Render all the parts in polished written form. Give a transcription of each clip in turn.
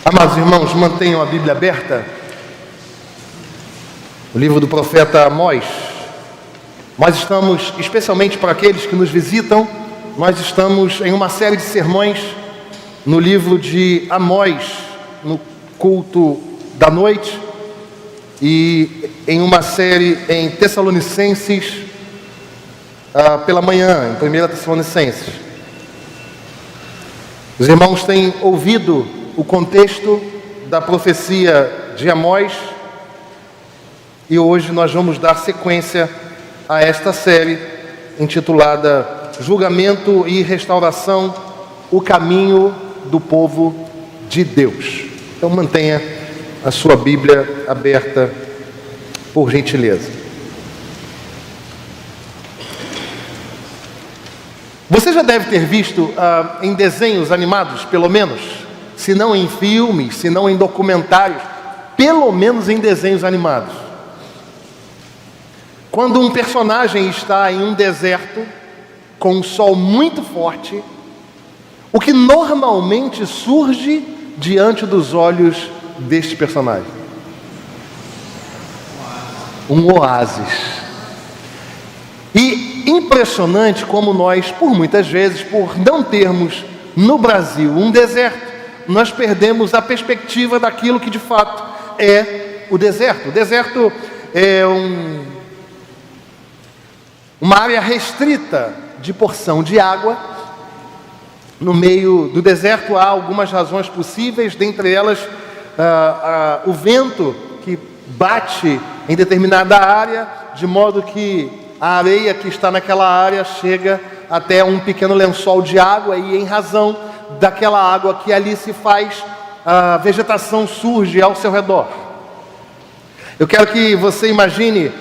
Amados irmãos, mantenham a Bíblia aberta. O livro do profeta Amós. Nós estamos, especialmente para aqueles que nos visitam, nós estamos em uma série de sermões no livro de Amós, no culto da noite, e em uma série em Tessalonicenses, pela manhã, em 1 Tessalonicenses. Os irmãos têm ouvido o contexto da profecia de Amós, e hoje nós vamos dar sequência a esta série intitulada Julgamento e Restauração, o caminho do povo de Deus. Então mantenha a sua Bíblia aberta, por gentileza. Você já deve ter visto em desenhos animados, pelo menos, se não em filmes, se não em documentários, pelo menos em desenhos animados. Quando um personagem está em um deserto, com um sol muito forte, o que normalmente surge diante dos olhos deste personagem? Um oásis. E impressionante como nós, por muitas vezes, por não termos no Brasil um deserto, nós perdemos a perspectiva daquilo que de fato é o deserto. O deserto é uma área restrita de porção de água. No meio do deserto há algumas razões possíveis, dentre elas o vento que bate em determinada área, de modo que a areia que está naquela área chega até um pequeno lençol de água, e em razão daquela água que ali se faz, a vegetação surge ao seu redor. Eu quero que você imagine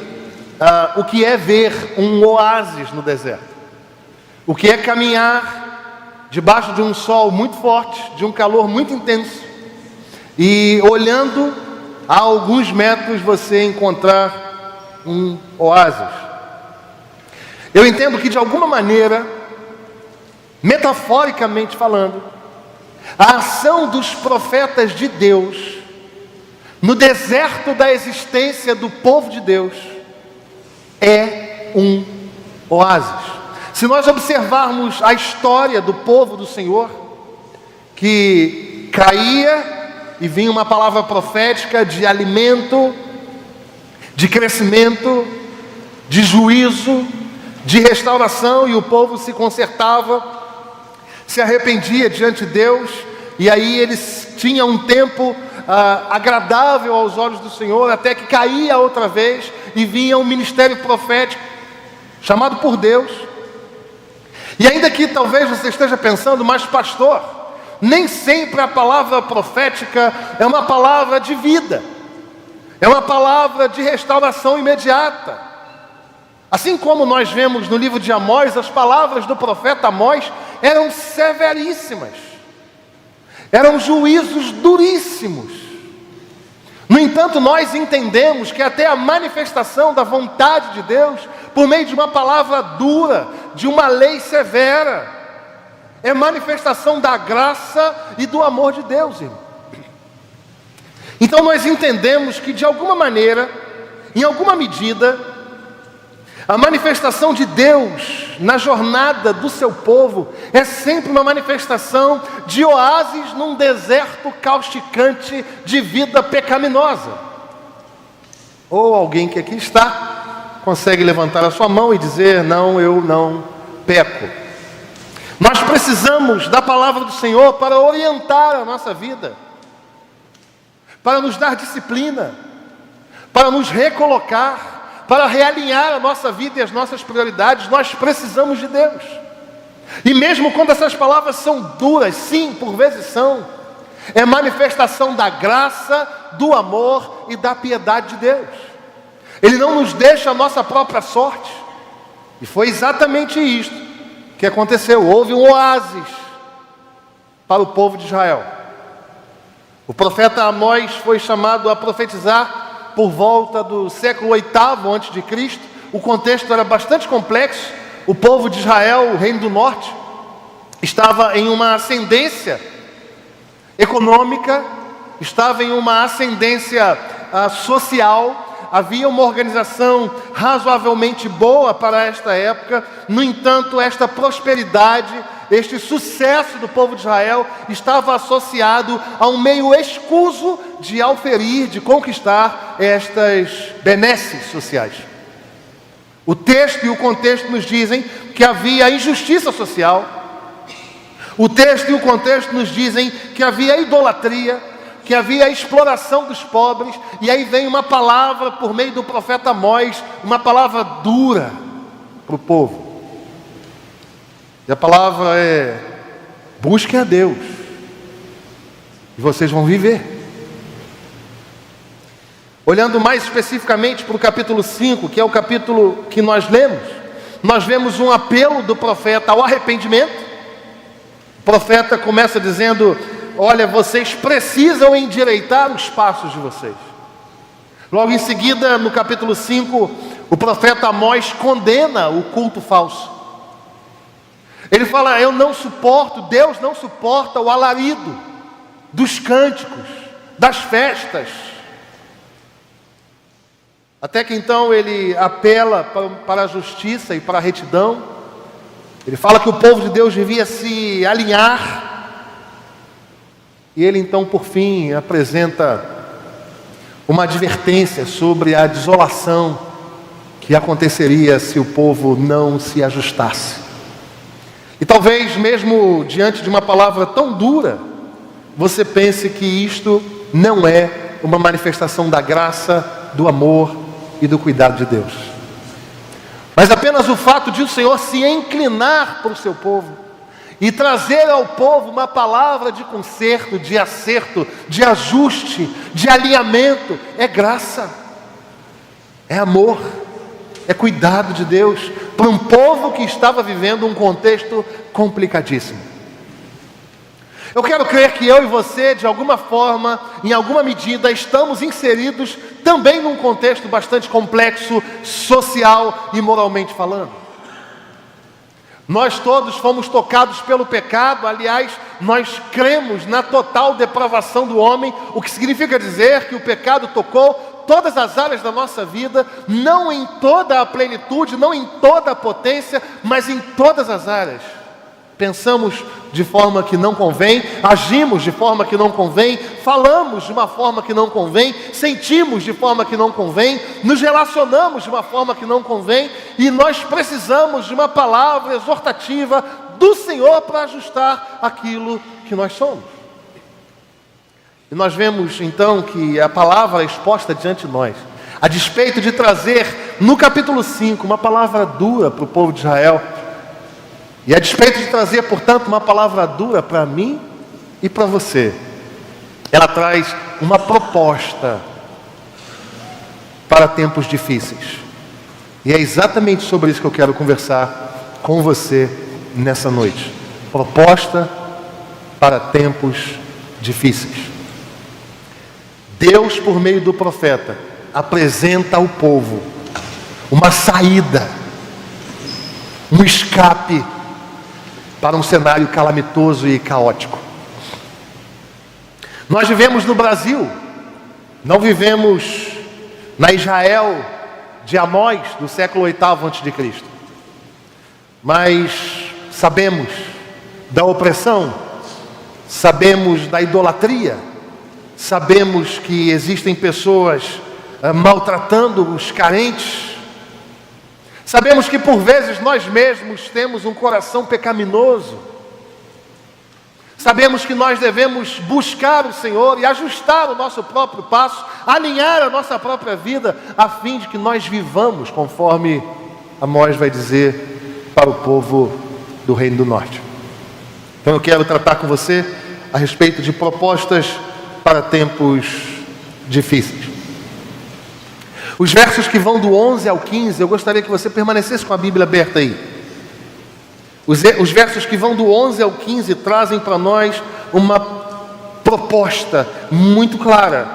o que é ver um oásis no deserto. O que é caminhar debaixo de um sol muito forte, de um calor muito intenso, e olhando a alguns metros você encontrar um oásis. Eu entendo que de alguma maneira, metaforicamente falando, a ação dos profetas de Deus no deserto da existência do povo de Deus é um oásis. Se nós observarmos a história do povo do Senhor, que caía e vinha uma palavra profética de alimento, de crescimento, de juízo, de restauração, e o povo se consertava, se arrependia diante de Deus, e aí eles tinham um tempo agradável aos olhos do Senhor, até que caía outra vez e vinha um ministério profético chamado por Deus. E ainda que talvez você esteja pensando, mas pastor, nem sempre a palavra profética é uma palavra de vida, é uma palavra de restauração imediata. Assim como nós vemos no livro de Amós, as palavras do profeta Amós eram severíssimas, eram juízos duríssimos. No entanto, nós entendemos que até a manifestação da vontade de Deus, por meio de uma palavra dura, de uma lei severa, é manifestação da graça e do amor de Deus, irmão. Então nós entendemos que de alguma maneira, em alguma medida, a manifestação de Deus na jornada do seu povo é sempre uma manifestação de oásis num deserto causticante de vida pecaminosa. Ou alguém que aqui está consegue levantar a sua mão e dizer: não, eu não peco. Nós precisamos da palavra do Senhor para orientar a nossa vida, para nos dar disciplina, para nos recolocar, para realinhar a nossa vida e as nossas prioridades. Nós precisamos de Deus. E mesmo quando essas palavras são duras, sim, por vezes são, é manifestação da graça, do amor e da piedade de Deus. Ele não nos deixa a nossa própria sorte. E foi exatamente isto que aconteceu. Houve um oásis para o povo de Israel. O profeta Amós foi chamado a profetizar por volta do século 8º a.C. O contexto era bastante complexo. O povo de Israel, o reino do norte, estava em uma ascendência econômica, estava em uma ascendência social, havia uma organização razoavelmente boa para esta época. No entanto, esta prosperidade, este sucesso do povo de Israel estava associado a um meio escuso de auferir, de conquistar estas benesses sociais. O texto e o contexto nos dizem que havia injustiça social. O texto e o contexto nos dizem que havia idolatria, que havia exploração dos pobres. E aí vem uma palavra por meio do profeta Amós, uma palavra dura para o povo. E a palavra é: busquem a Deus e vocês vão viver. Olhando mais especificamente para o capítulo 5, que é o capítulo que nós lemos, nós vemos um apelo do profeta ao arrependimento. O profeta começa dizendo: olha, vocês precisam endireitar os passos de vocês. Logo em seguida, no capítulo 5, o profeta Amós condena o culto falso. Ele fala: eu não suporto, Deus não suporta o alarido dos cânticos, das festas. Até que então ele apela para a justiça e para a retidão. Ele fala que o povo de Deus devia se alinhar. E ele então, por fim, apresenta uma advertência sobre a desolação que aconteceria se o povo não se ajustasse. E talvez mesmo diante de uma palavra tão dura, você pense que isto não é uma manifestação da graça, do amor e do cuidado de Deus. Mas apenas o fato de o Senhor se inclinar para o seu povo e trazer ao povo uma palavra de conserto, de acerto, de ajuste, de alinhamento, é graça, é amor, é cuidado de Deus para um povo que estava vivendo um contexto complicadíssimo. Eu quero crer que eu e você, de alguma forma, em alguma medida, estamos inseridos também num contexto bastante complexo, social e moralmente falando. Nós todos fomos tocados pelo pecado. Aliás, nós cremos na total depravação do homem, o que significa dizer que o pecado tocou todas as áreas da nossa vida, não em toda a plenitude, não em toda a potência, mas em todas as áreas. Pensamos de forma que não convém, agimos de forma que não convém, falamos de uma forma que não convém, sentimos de forma que não convém, nos relacionamos de uma forma que não convém, e nós precisamos de uma palavra exortativa do Senhor para ajustar aquilo que nós somos. E nós vemos então que a palavra é exposta diante de nós, a despeito de trazer no capítulo 5 uma palavra dura para o povo de Israel, e a despeito de trazer, portanto, uma palavra dura para mim e para você, ela traz uma proposta para tempos difíceis. E é exatamente sobre isso que eu quero conversar com você nessa noite. Proposta para tempos difíceis. Deus, por meio do profeta, apresenta ao povo uma saída, um escape para um cenário calamitoso e caótico. Nós vivemos no Brasil, não vivemos na Israel de Amós do século 8º a.C. Mas sabemos da opressão, sabemos da idolatria, sabemos que existem pessoas maltratando os carentes. Sabemos que por vezes nós mesmos temos um coração pecaminoso. Sabemos que nós devemos buscar o Senhor e ajustar o nosso próprio passo, alinhar a nossa própria vida, a fim de que nós vivamos conforme Amós vai dizer para o povo do Reino do Norte. Então eu quero tratar com você a respeito de propostas para tempos difíceis. Os versos que vão do 11 ao 15, eu gostaria que você permanecesse com a Bíblia aberta aí. Os versos que vão do 11 ao 15 trazem para nós uma proposta muito clara.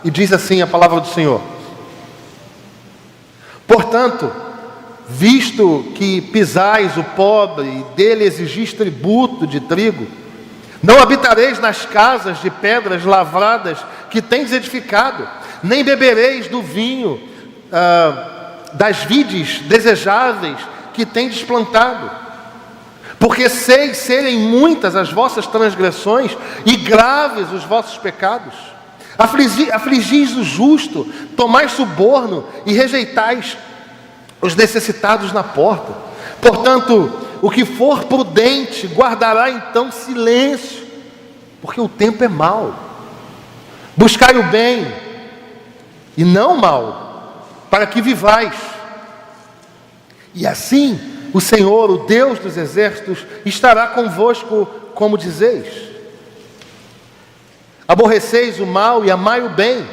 E diz assim a palavra do Senhor: portanto, visto que pisais o pobre e dele exigis tributo de trigo, Não habitareis nas casas de pedras lavradas que tendes edificado, nem bebereis do vinho das vides desejáveis que tendes plantado. Porque sei serem muitas as vossas transgressões e graves os vossos pecados. Afligis o justo, tomais suborno e rejeitais os necessitados na porta. Portanto, o que for prudente guardará então silêncio, porque o tempo é mau. Buscai o bem e não o mal, para que vivais. E assim o Senhor, o Deus dos exércitos, estará convosco, como dizeis. Aborreceis o mal e amai o bem.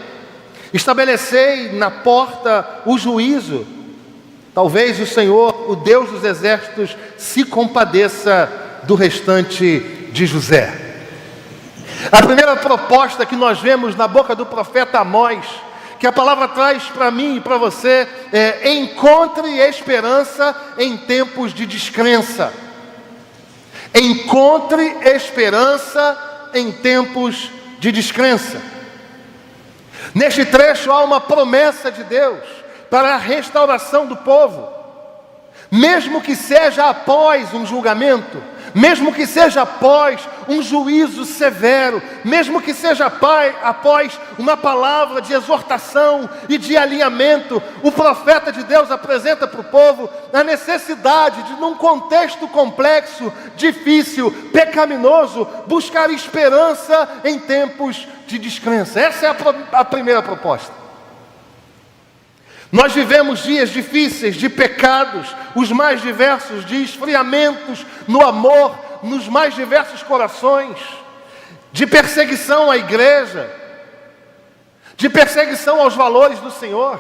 Estabelecei na porta o juízo. Talvez o Senhor, o Deus dos exércitos, se compadeça do restante de José. A primeira proposta que nós vemos na boca do profeta Amós, que a palavra traz para mim e para você, é: encontre esperança em tempos de descrença. Encontre esperança em tempos de descrença. Neste trecho há uma promessa de Deus para a restauração do povo, mesmo que seja após um julgamento, mesmo que seja após um juízo severo, mesmo que seja após uma palavra de exortação e de alinhamento, o profeta de Deus apresenta para o povo a necessidade de, num contexto complexo, difícil, pecaminoso, buscar esperança em tempos de descrença. Essa é a primeira proposta. Nós vivemos dias difíceis de pecados, os mais diversos, de esfriamentos no amor, nos mais diversos corações, de perseguição à igreja, de perseguição aos valores do Senhor.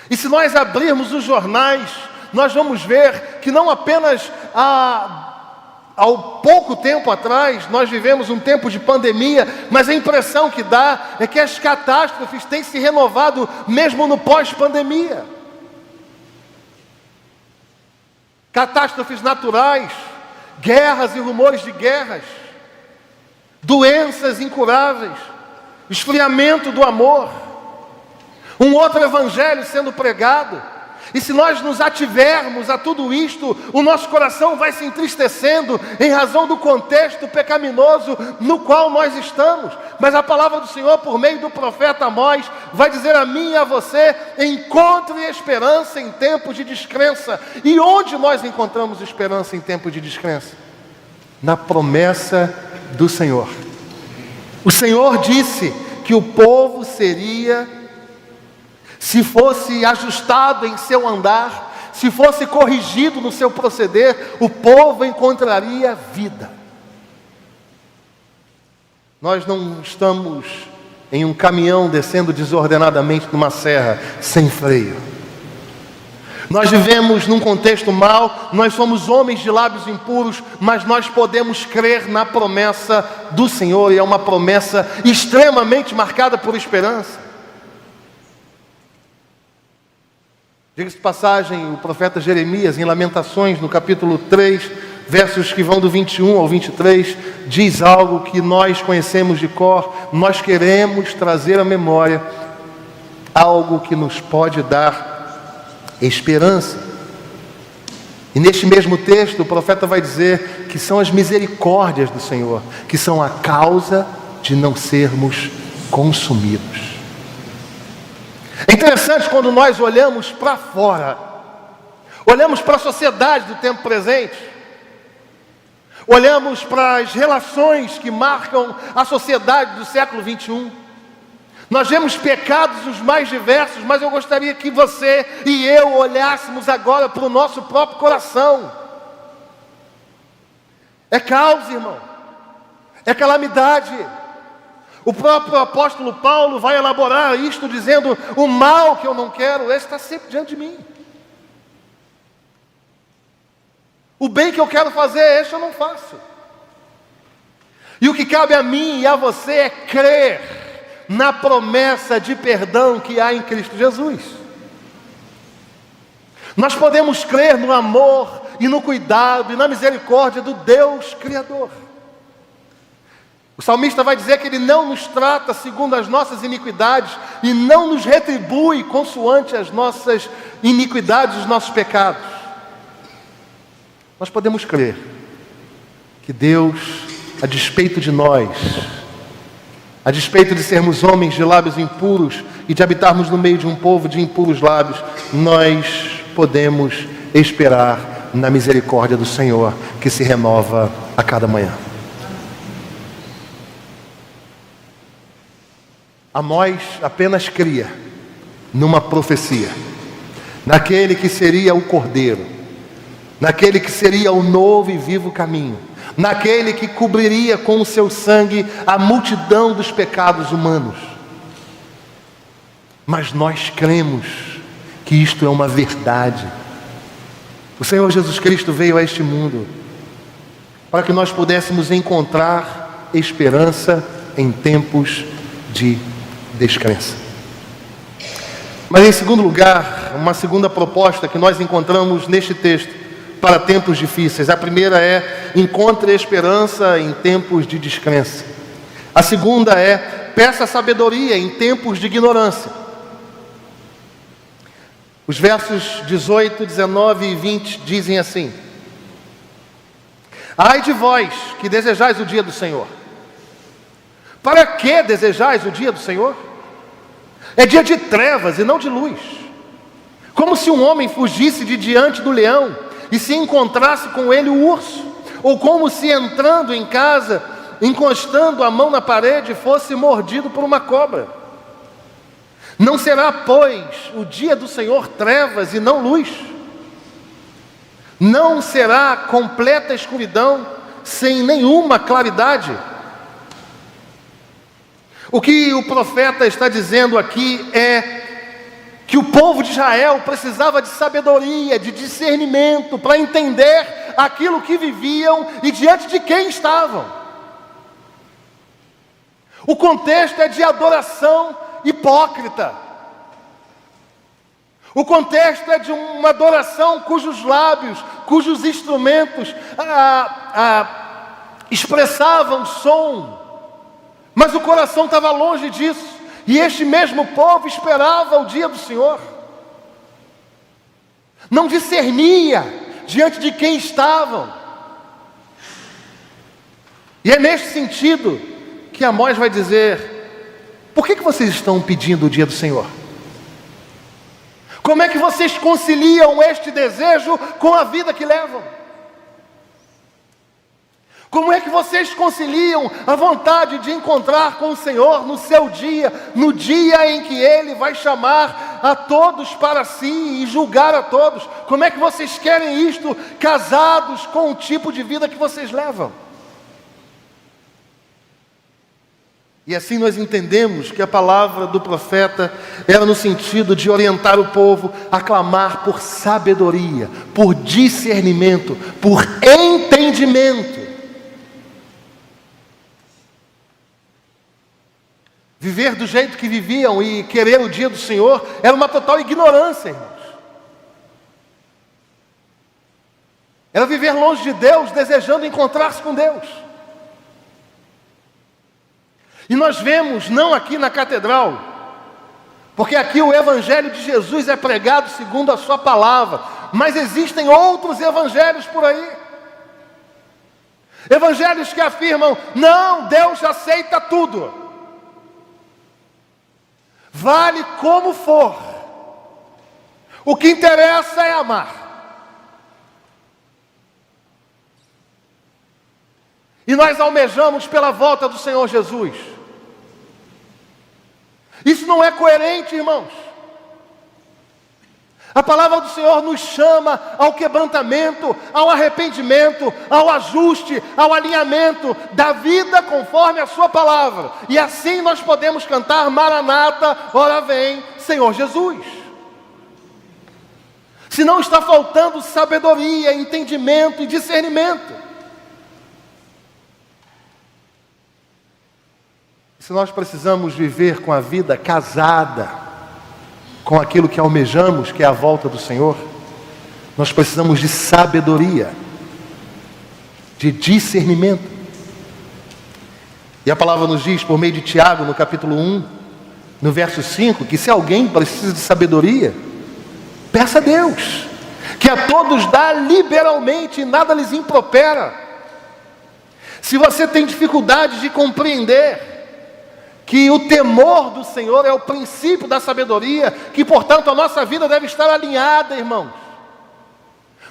E se nós abrirmos os jornais, nós vamos ver que não apenas há pouco tempo atrás, nós vivemos um tempo de pandemia, mas a impressão que dá é que as catástrofes têm se renovado mesmo no pós-pandemia. Catástrofes naturais, guerras e rumores de guerras, doenças incuráveis, esfriamento do amor, um outro evangelho sendo pregado. E se nós nos ativermos a tudo isto, o nosso coração vai se entristecendo em razão do contexto pecaminoso no qual nós estamos. Mas a palavra do Senhor, por meio do profeta Amós, vai dizer a mim e a você: encontre esperança em tempos de descrença. E onde nós encontramos esperança em tempos de descrença? Na promessa do Senhor. O Senhor disse que o povo seria, se fosse ajustado em seu andar, se fosse corrigido no seu proceder, o povo encontraria vida. Nós não estamos em um caminhão descendo desordenadamente numa serra, sem freio. Nós vivemos num contexto mau, nós somos homens de lábios impuros, mas nós podemos crer na promessa do Senhor, e é uma promessa extremamente marcada por esperança. Diga-se de passagem, o profeta Jeremias, em Lamentações, no capítulo 3, versos que vão do 21 ao 23, diz algo que nós conhecemos de cor. Nós queremos trazer à memória algo que nos pode dar esperança. E neste mesmo texto, o profeta vai dizer que são as misericórdias do Senhor, que são a causa de não sermos consumidos. É interessante quando nós olhamos para fora, olhamos para a sociedade do tempo presente, olhamos para as relações que marcam a sociedade do século 21. Nós vemos pecados os mais diversos, mas eu gostaria que você e eu olhássemos agora para o nosso próprio coração. É caos, irmão, é calamidade. O próprio apóstolo Paulo vai elaborar isto dizendo: o mal que eu não quero, esse está sempre diante de mim. O bem que eu quero fazer, esse eu não faço. E o que cabe a mim e a você é crer na promessa de perdão que há em Cristo Jesus. Nós podemos crer no amor e no cuidado e na misericórdia do Deus Criador. O salmista vai dizer que Ele não nos trata segundo as nossas iniquidades e não nos retribui consoante as nossas iniquidades, os nossos pecados. Nós podemos crer que Deus, a despeito de nós, a despeito de sermos homens de lábios impuros e de habitarmos no meio de um povo de impuros lábios, nós podemos esperar na misericórdia do Senhor, que se renova a cada manhã. Amós apenas cria numa profecia, naquele que seria o Cordeiro, naquele que seria o novo e vivo caminho, naquele que cobriria com o seu sangue a multidão dos pecados humanos. Mas nós cremos que isto é uma verdade. O Senhor Jesus Cristo veio a este mundo para que nós pudéssemos encontrar esperança em tempos de descrença. Mas em segundo lugar, uma segunda proposta que nós encontramos neste texto para tempos difíceis. A primeira é: encontre esperança em tempos de descrença. A segunda é: peça sabedoria em tempos de ignorância. Os versos 18, 19 e 20 dizem assim: ai de vós que desejais o dia do Senhor. Para que desejais o dia do Senhor? É dia de trevas e não de luz. Como se um homem fugisse de diante do leão e se encontrasse com ele o urso, ou como se entrando em casa, encostando a mão na parede, fosse mordido por uma cobra. Não será, pois, o dia do Senhor trevas e não luz? Não será completa escuridão sem nenhuma claridade? O que o profeta está dizendo aqui é que o povo de Israel precisava de sabedoria, de discernimento, para entender aquilo que viviam e diante de quem estavam. O contexto é de adoração hipócrita. O contexto é de uma adoração cujos lábios, cujos instrumentos expressavam som, mas o coração estava longe disso. E este mesmo povo esperava o dia do Senhor. Não discernia diante de quem estavam. E é neste sentido que Amós vai dizer: por que vocês estão pedindo o dia do Senhor? Como é que vocês conciliam este desejo com a vida que levam? Como é que vocês conciliam a vontade de encontrar com o Senhor no seu dia, no dia em que Ele vai chamar a todos para si e julgar a todos? Como é que vocês querem isto casados com o tipo de vida que vocês levam? E assim nós entendemos que a palavra do profeta era no sentido de orientar o povo a clamar por sabedoria, por discernimento, por entendimento. Viver do jeito que viviam e querer o dia do Senhor era uma total ignorância, irmãos. Era viver longe de Deus, desejando encontrar-se com Deus. E nós vemos, não aqui na catedral, porque aqui o Evangelho de Jesus é pregado segundo a sua palavra, mas existem outros evangelhos por aí. Evangelhos que afirmam: não, Deus aceita tudo. Vale como for. O que interessa é amar. E nós almejamos pela volta do Senhor Jesus. Isso não é coerente, irmãos. A palavra do Senhor nos chama ao quebrantamento, ao arrependimento, ao ajuste, ao alinhamento da vida conforme a sua palavra. E assim nós podemos cantar: Maranata, ora vem, Senhor Jesus. Se não está faltando sabedoria, entendimento e discernimento. Se nós precisamos viver com a vida casada com aquilo que almejamos, que é a volta do Senhor, nós precisamos de sabedoria, de discernimento. E a palavra nos diz, por meio de Tiago, no capítulo 1, no verso 5, que se alguém precisa de sabedoria, peça a Deus, que a todos dá liberalmente e nada lhes impropera. Se você tem dificuldade de compreender que o temor do Senhor é o princípio da sabedoria, que portanto a nossa vida deve estar alinhada, irmãos.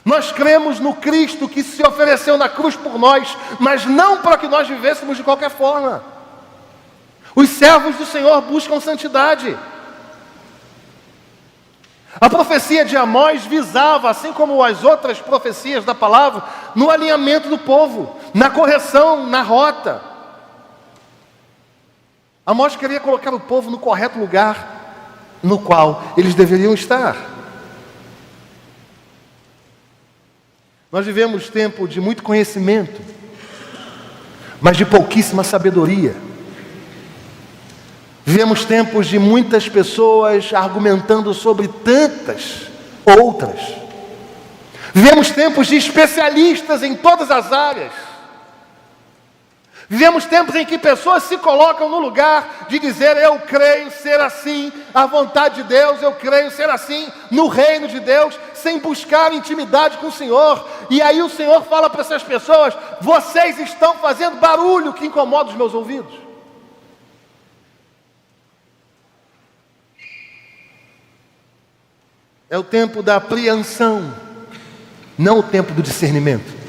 Nós cremos no Cristo que se ofereceu na cruz por nós, mas não para que nós vivêssemos de qualquer forma. Os servos do Senhor buscam santidade. A profecia de Amós visava, assim como as outras profecias da palavra, no alinhamento do povo, na correção, na rota. Amós queria colocar o povo no correto lugar no qual eles deveriam estar. Nós vivemos tempo de muito conhecimento, mas de pouquíssima sabedoria. Vivemos tempos de muitas pessoas argumentando sobre tantas outras. Vivemos tempos de especialistas em todas as áreas. Vivemos tempos em que pessoas se colocam no lugar de dizer: eu creio ser assim a vontade de Deus, eu creio ser assim no reino de Deus, sem buscar intimidade com o Senhor. E aí o Senhor fala para essas pessoas: vocês estão fazendo barulho que incomoda os meus ouvidos. É o tempo da apreensão, não o tempo do discernimento.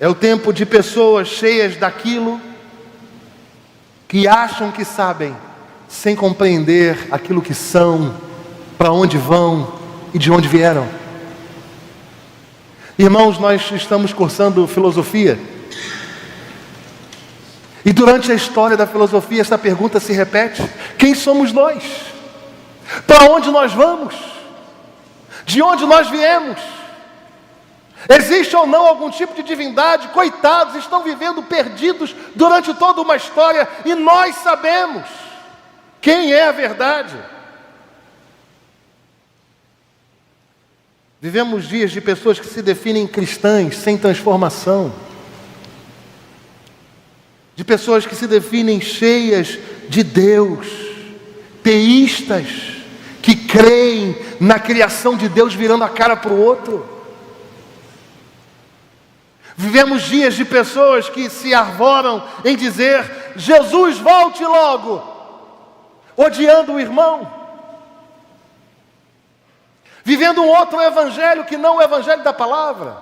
É o tempo de pessoas cheias daquilo que acham que sabem, sem compreender aquilo que são, para onde vão e de onde vieram. Irmãos, nós estamos cursando filosofia. E durante a história da filosofia, essa pergunta se repete: quem somos nós? Para onde nós vamos? De onde nós viemos? Existe ou não algum tipo de divindade? Coitados, estão vivendo perdidos durante toda uma história, e nós sabemos quem é a verdade. Vivemos dias de pessoas que se definem cristãs sem transformação, de pessoas que se definem cheias de Deus, teístas, que creem na criação de Deus virando a cara para o outro. Vivemos dias de pessoas que se arvoram em dizer: Jesus, volte logo, odiando o irmão, vivendo um outro evangelho que não o evangelho da palavra.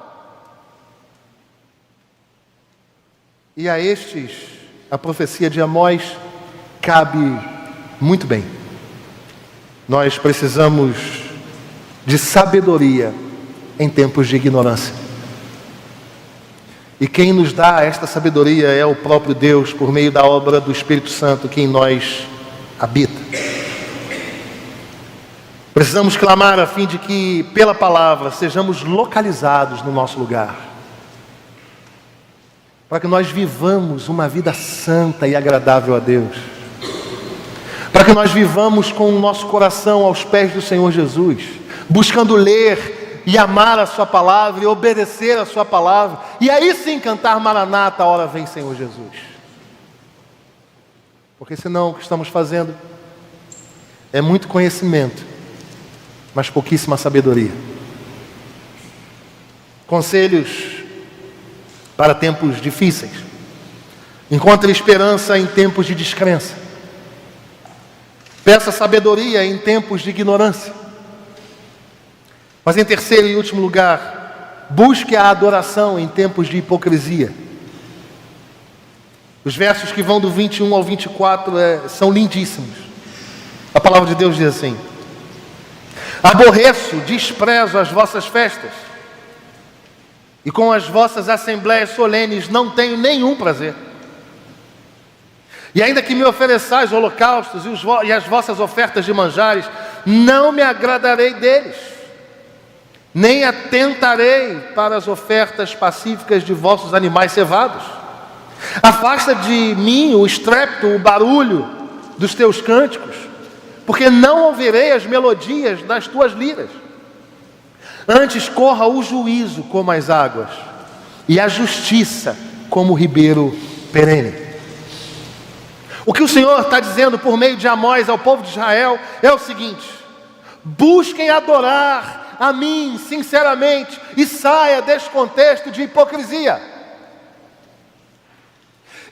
E a estes, a profecia de Amós cabe muito bem. Nós precisamos de sabedoria em tempos de ignorância. E quem nos dá esta sabedoria é o próprio Deus, por meio da obra do Espírito Santo que em nós habita. Precisamos clamar a fim de que, pela palavra, sejamos localizados no nosso lugar, para que nós vivamos uma vida santa e agradável a Deus, para que nós vivamos com o nosso coração aos pés do Senhor Jesus, buscando ler e amar a sua palavra e obedecer a sua palavra, e aí sim cantar Maranata, a hora vem Senhor Jesus. Porque senão o que estamos fazendo é muito conhecimento, mas pouquíssima sabedoria. Conselhos para tempos difíceis: encontre esperança em tempos de descrença, peça sabedoria em tempos de ignorância. Mas em terceiro e último lugar, busque a adoração em tempos de hipocrisia. Os versos que vão do 21 ao 24 são lindíssimos. A palavra de Deus diz assim: aborreço, desprezo as vossas festas, e com as vossas assembléias solenes não tenho nenhum prazer. E ainda que me ofereçais holocaustos e as vossas ofertas de manjares, não me agradarei deles, nem atentarei para as ofertas pacíficas de vossos animais cevados. Afasta de mim o estrépito, o barulho dos teus cânticos, porque não ouvirei as melodias das tuas liras. Antes corra o juízo como as águas, e a justiça como ribeiro perene. O que o Senhor está dizendo por meio de Amós ao povo de Israel é o seguinte: busquem adorar a mim sinceramente e saia desse contexto de hipocrisia.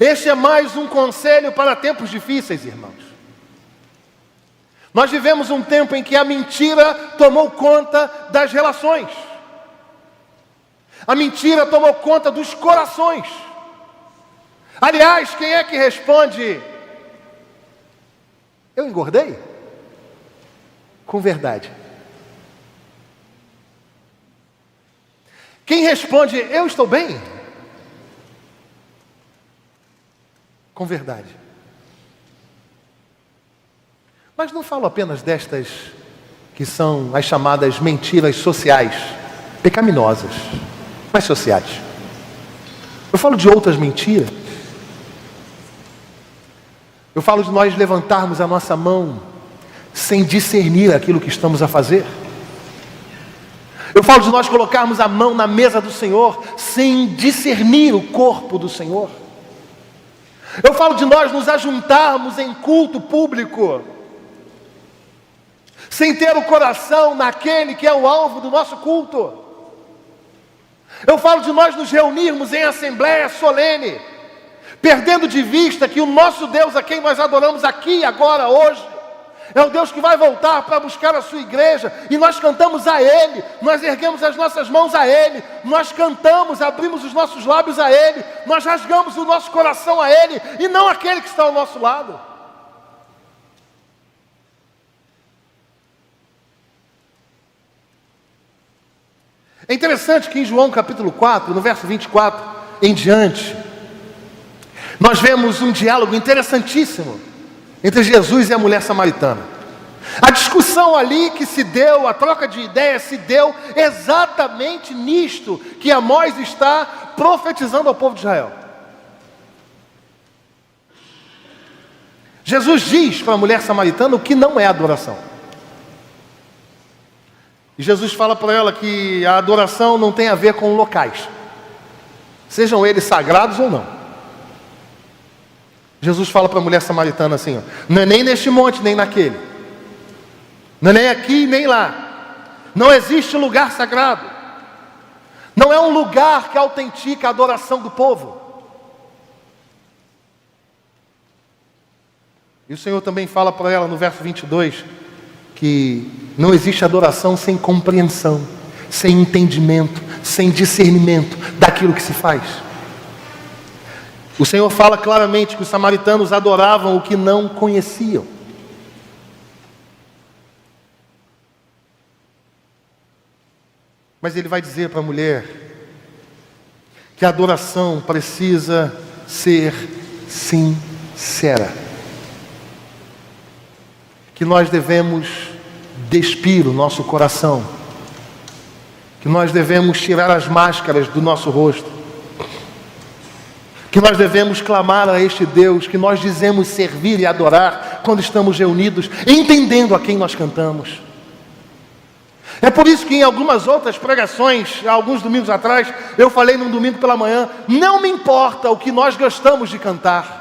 Este é mais um conselho para tempos difíceis, irmãos. Nós vivemos um tempo em que a mentira tomou conta das relações. A mentira tomou conta dos corações. Aliás, quem é que responde: eu engordei? Com verdade. Quem responde: eu estou bem? Com verdade. Mas não falo apenas destas que são as chamadas mentiras sociais, pecaminosas, mas sociais. Eu falo de outras mentiras. Eu falo de nós levantarmos a nossa mão sem discernir aquilo que estamos a fazer. Eu falo de nós colocarmos a mão na mesa do Senhor sem discernir o corpo do Senhor. Eu falo de nós nos ajuntarmos em culto público sem ter o coração naquele que é o alvo do nosso culto. Eu falo de nós nos reunirmos em assembleia solene, perdendo de vista que o nosso Deus, a quem nós adoramos aqui, agora, hoje, é o Deus que vai voltar para buscar a sua igreja, e nós cantamos a Ele, nós erguemos as nossas mãos a Ele, nós cantamos, abrimos os nossos lábios a Ele, nós rasgamos o nosso coração a Ele, e não aquele que está ao nosso lado. É interessante que em João capítulo 4, no verso 24 em diante, nós vemos um diálogo interessantíssimo entre Jesus e a mulher samaritana. A discussão ali que se deu, a troca de ideias se deu exatamente nisto que Amós está profetizando ao povo de Israel. Jesus diz para a mulher samaritana o que não é adoração. E Jesus fala para ela que a adoração não tem a ver com locais, sejam eles sagrados ou não. Jesus fala para a mulher samaritana assim, ó, não é nem neste monte, nem naquele. Não é nem aqui, nem lá. Não existe lugar sagrado. Não é um lugar que autentica a adoração do povo. E o Senhor também fala para ela no verso 22, que não existe adoração sem compreensão, sem entendimento, sem discernimento daquilo que se faz. O Senhor fala claramente que os samaritanos adoravam o que não conheciam. Mas Ele vai dizer para a mulher que a adoração precisa ser sincera. Que nós devemos despir o nosso coração. Que nós devemos tirar as máscaras do nosso rosto. Que nós devemos clamar a este Deus que nós dizemos servir e adorar quando estamos reunidos, entendendo a quem nós cantamos. É por isso que em algumas outras pregações, há alguns domingos atrás, eu falei num domingo pela manhã, não me importa o que nós gostamos de cantar.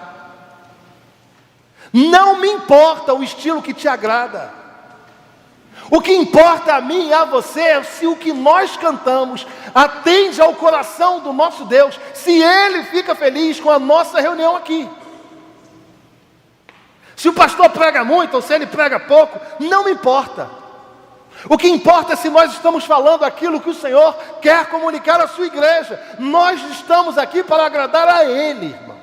Não me importa o estilo que te agrada. O que importa a mim e a você é se o que nós cantamos atende ao coração do nosso Deus, se Ele fica feliz com a nossa reunião aqui. Se o pastor prega muito ou se ele prega pouco, não me importa. O que importa é se nós estamos falando aquilo que o Senhor quer comunicar à sua igreja. Nós estamos aqui para agradar a Ele, irmãos.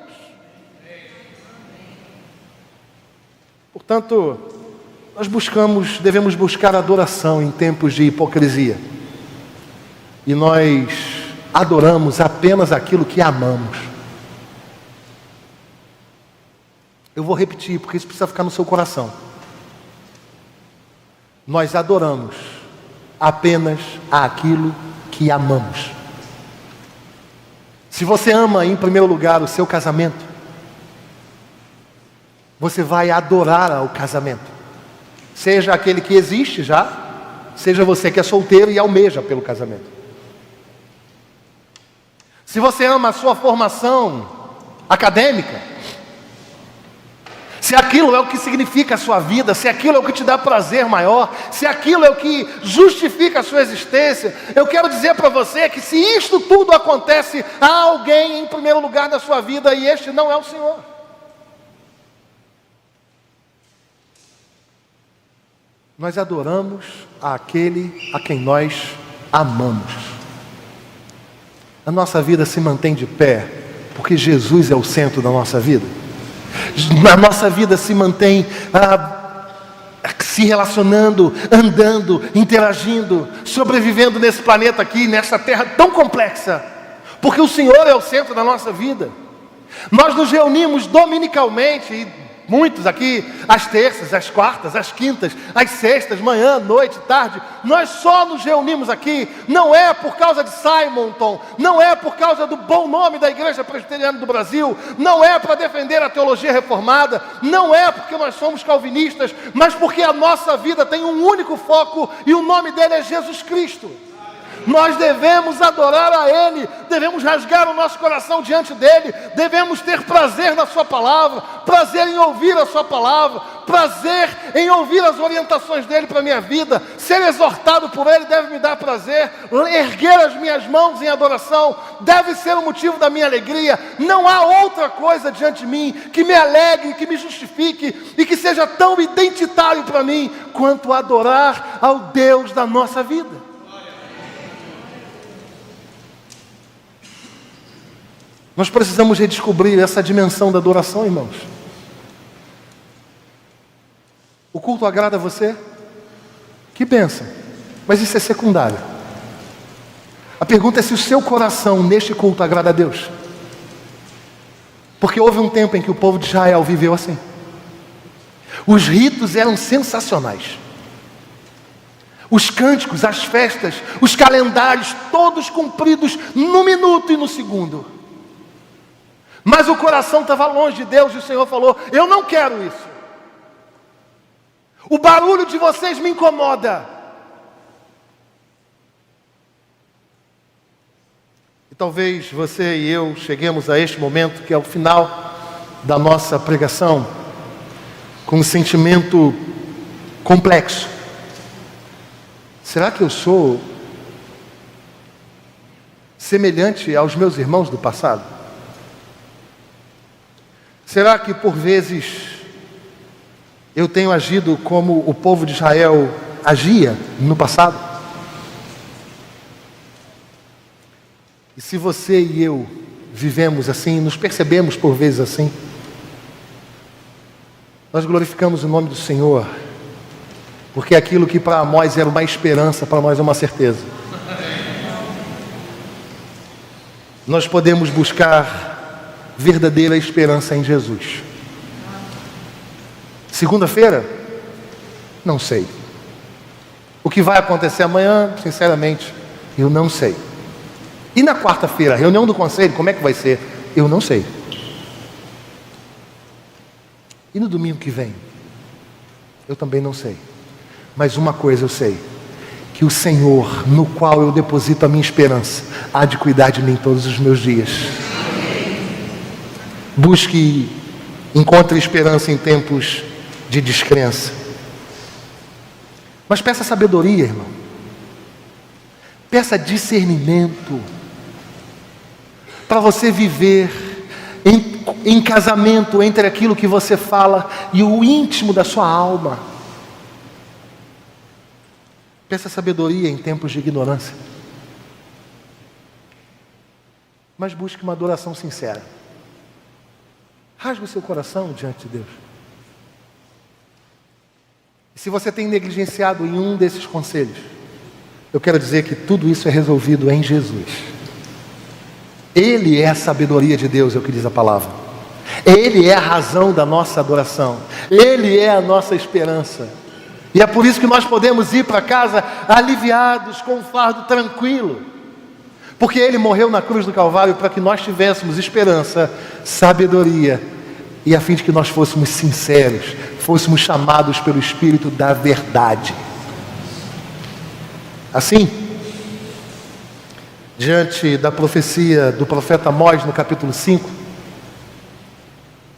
Portanto, nós devemos buscar adoração em tempos de hipocrisia. E nós adoramos apenas aquilo que amamos. Eu vou repetir, porque isso precisa ficar no seu coração. Nós adoramos apenas aquilo que amamos. Se você ama em primeiro lugar o seu casamento, você vai adorar ao casamento. Seja aquele que existe já, seja você que é solteiro e almeja pelo casamento. se você ama a sua formação acadêmica, se aquilo é o que significa a sua vida, se aquilo é o que te dá prazer maior, se aquilo é o que justifica a sua existência, eu quero dizer para você que se isto tudo acontece, há alguém em primeiro lugar na sua vida e este não é o Senhor. Nós adoramos aquele a quem nós amamos. A nossa vida se mantém de pé porque Jesus é o centro da nossa vida. A nossa vida se mantém se relacionando, andando, interagindo, sobrevivendo nesse planeta aqui, nessa terra tão complexa, porque o Senhor é o centro da nossa vida. Nós nos reunimos dominicalmente, e muitos aqui, às terças, às quartas, às quintas, às sextas, manhã, noite, tarde. Nós só nos reunimos aqui, não é por causa de Simonton, não é por causa do bom nome da Igreja Presbiteriana do Brasil, não é para defender a teologia reformada, não é porque nós somos calvinistas, mas porque a nossa vida tem um único foco e o nome dele é Jesus Cristo. Nós devemos adorar a Ele, devemos rasgar o nosso coração diante dEle, devemos ter prazer na Sua palavra, prazer em ouvir a Sua palavra, prazer em ouvir as orientações dEle para a minha vida. Ser exortado por Ele deve me dar prazer, erguer as minhas mãos em adoração deve ser o motivo da minha alegria. Não há outra coisa diante de mim que me alegre, que me justifique e que seja tão identitário para mim quanto adorar ao Deus da nossa vida. Nós precisamos redescobrir essa dimensão da adoração, irmãos. O culto agrada a você? Que bênção. Mas isso é secundário. A pergunta é se o seu coração neste culto agrada a Deus. Porque houve um tempo em que o povo de Israel viveu assim. Os ritos eram sensacionais. Os cânticos, as festas, os calendários, todos cumpridos no minuto e no segundo. Mas o coração estava longe de Deus e o Senhor falou: eu não quero isso. O barulho de vocês me incomoda. E talvez você e eu cheguemos a este momento, que é o final da nossa pregação, com um sentimento complexo. Será que eu sou semelhante aos meus irmãos do passado? Será que por vezes eu tenho agido como o povo de Israel agia no passado? E se você e eu vivemos assim, nos percebemos por vezes assim, nós glorificamos o nome do Senhor, porque aquilo que para nós era uma esperança, para nós é uma certeza. Nós podemos buscar verdadeira esperança em Jesus. Segunda-feira? Não sei. O que vai acontecer amanhã, sinceramente, eu não sei. E na quarta-feira, reunião do conselho, como é que vai ser? Eu não sei. E no domingo que vem? Eu também não sei. Mas uma coisa eu sei: que o Senhor, no qual eu deposito a minha esperança, há de cuidar de mim todos os meus dias. Busque, encontre esperança em tempos de descrença. Mas peça sabedoria, irmão. Peça discernimento para você viver em casamento entre aquilo que você fala e o íntimo da sua alma. Peça sabedoria em tempos de ignorância. Mas busque uma adoração sincera. Rasgue o seu coração diante de Deus. E se você tem negligenciado em um desses conselhos, eu quero dizer que tudo isso é resolvido em Jesus. Ele é a sabedoria de Deus, é o que diz a palavra. Ele é a razão da nossa adoração. Ele é a nossa esperança. E é por isso que nós podemos ir para casa aliviados, com um fardo tranquilo. Porque Ele morreu na cruz do Calvário para que nós tivéssemos esperança, sabedoria, e a fim de que nós fôssemos sinceros, fôssemos chamados pelo Espírito da verdade. Assim, diante da profecia do profeta Amós, no capítulo 5,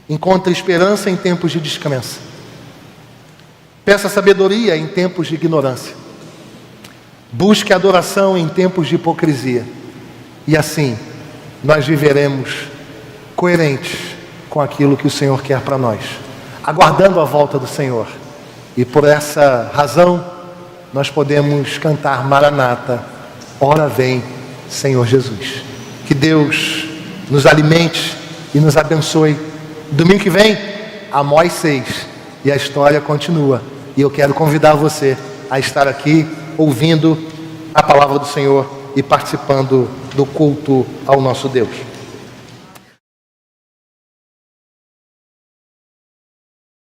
encontre esperança em tempos de descrença. Peça sabedoria em tempos de ignorância. Busque adoração em tempos de hipocrisia. E assim, nós viveremos coerentes com aquilo que o Senhor quer para nós, aguardando a volta do Senhor. E por essa razão, nós podemos cantar Maranata, ora vem, Senhor Jesus. Que Deus nos alimente e nos abençoe. Domingo que vem, Amós 6, e a história continua. E eu quero convidar você a estar aqui, ouvindo a palavra do Senhor e participando do culto ao nosso Deus.